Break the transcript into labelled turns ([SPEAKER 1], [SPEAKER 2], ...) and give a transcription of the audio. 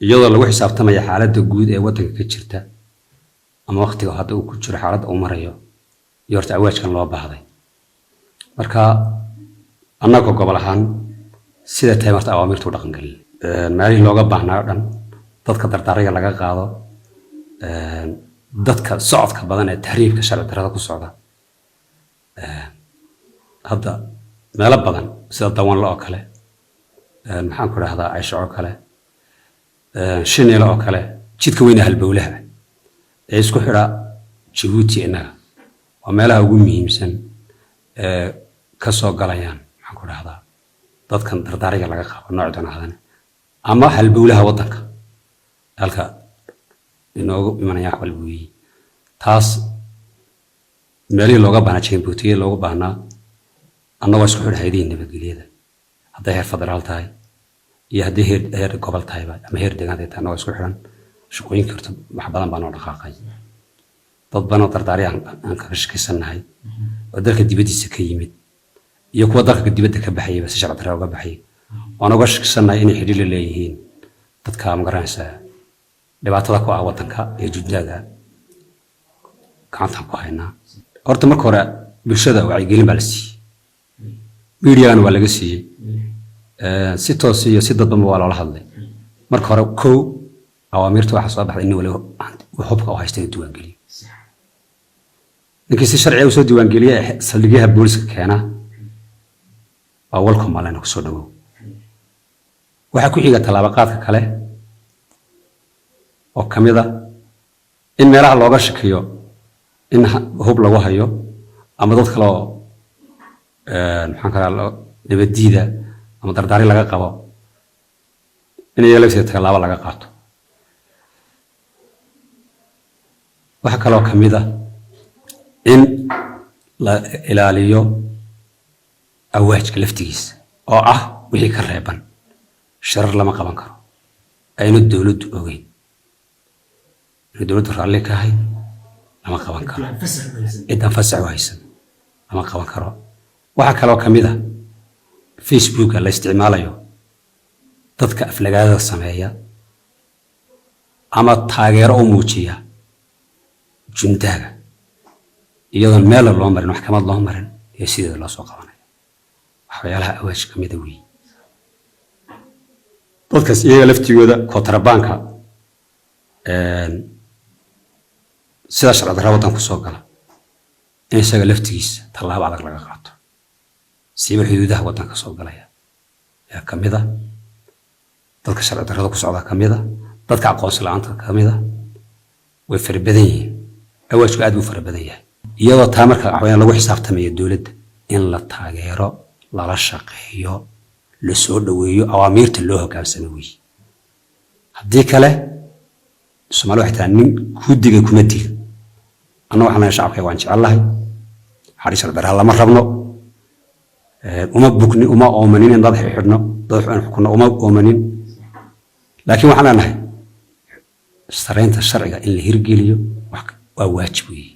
[SPEAKER 1] iyadoo lagu xisaabtamaya xaaladda guud ee waddanka ka jirta ama waqtiga hadda uu ku jiro xaaladda uu marayo iyo horta awaajkan loo baahday marka annaga gobol ahaan sida tahay marta awaamirtu dhaqan galin meelihii looga baahnaa dhan dadka dardaariga laga qaado dadka socodka badan ee tahriibka sharci darrada ku socda hadda meelo badan sida dawanla oo kale maxaan ku dhahdaa Aysha oo kale Shinil oo kale jidka weyn halbowlaha ee isku xira Djibouti inaga waa meelaha ugu muhiimsan ka soo galayaan maxaan ku dhahdaa dadkan dardaariga laga qabo nooc doonaadan ama halbowlaha waddanka halka inoogu imanaya xalbuuyi taas meelihii looga baahnaa Djibouti looga baahnaa annagoo isku xidha hay'adaha nabadgelyada hadday heer federaal tahay iyo haddii heer gobol tahay ama heer deegaan tahay annagoo isku xidhan shaqooyinka horta wax badan baan oo dhaqaaqay dad badan oo dardaari aan ka shaqaysanahay oo dalka dibadiisa ka yimid iyo kuwa dalka dibadda ka baxay si sharci darro uga baxay waan uga shaqaysanahay inay xidhiidh leeyihiin dadka ma garanaysa dhibaatada ku ah waddanka ee jujaaga gacanta ku haynaa horta marka hore bulshada wacyigelin baa la siiyey meediyaana waa laga siiyey si toos iyo si dadban waa loola hadlay marka hore kow awaamirta waxa soo baxday in wali hubka oo haystay diiwaangeliyo ninkii si sharci ah u soo diiwaangeliyay saldhigyada booliska keena waa welcome malena ku soo dhawow waxa ku xiga talaabo qaadka kale oo kamida in meelaha looga shakiyo in hub lagu hayo ama dad kale oo maxaan kala nabadiida ama dardaari laga qabo in yeelaysa talaabo laga qaato waxa kale oo kamida in la ilaaliyo awaajka laftigiisa oo ah wixii ka reeban sharar lama qaban karo aynu dawladdu ogeyn dawladdu raalli ka ahay lama qaban karo idan fasax haysan lama qaban karo waxa kale oo kamida Facebook la isticmaalayo dadka aflagaada sameeya ama taageero u muujiya jundaaga iyadoo meel loo marin maxkamad loo marin iyo sidoo loo soo qabanayo waxyaalaha awaaj kamida weey dadkaas iyaga laftigooda kontrabanka sida sharci darro waddan ku soo gala in isaga laftigiisa tallaabo adag laga qaato siiba xuduudaha waddanka soo galaya yaa kamida dadka sharci darrada ku socda kamida dadka aqoonsi la'aanta kamida way farbadan yihiin awaajku aad u farbadan yahay iyadoo taa marka waxaan lagu xisaabtamayo dawladda in la taageero lala shaqeeyo la soo dhaweeyo awaamirta loo hoggaansano weey haddii kale Soomaaliya waxay tahay nin ku digay kuma digin anna waxaan shacabka waan jecelahay xariis darra lama rabno uma bukni uma oomanin in dad xidhno dad xukuna uma oomanin laakiin waxaan leenahay sareynta sharciga in la hirgeliyo waa waajib weey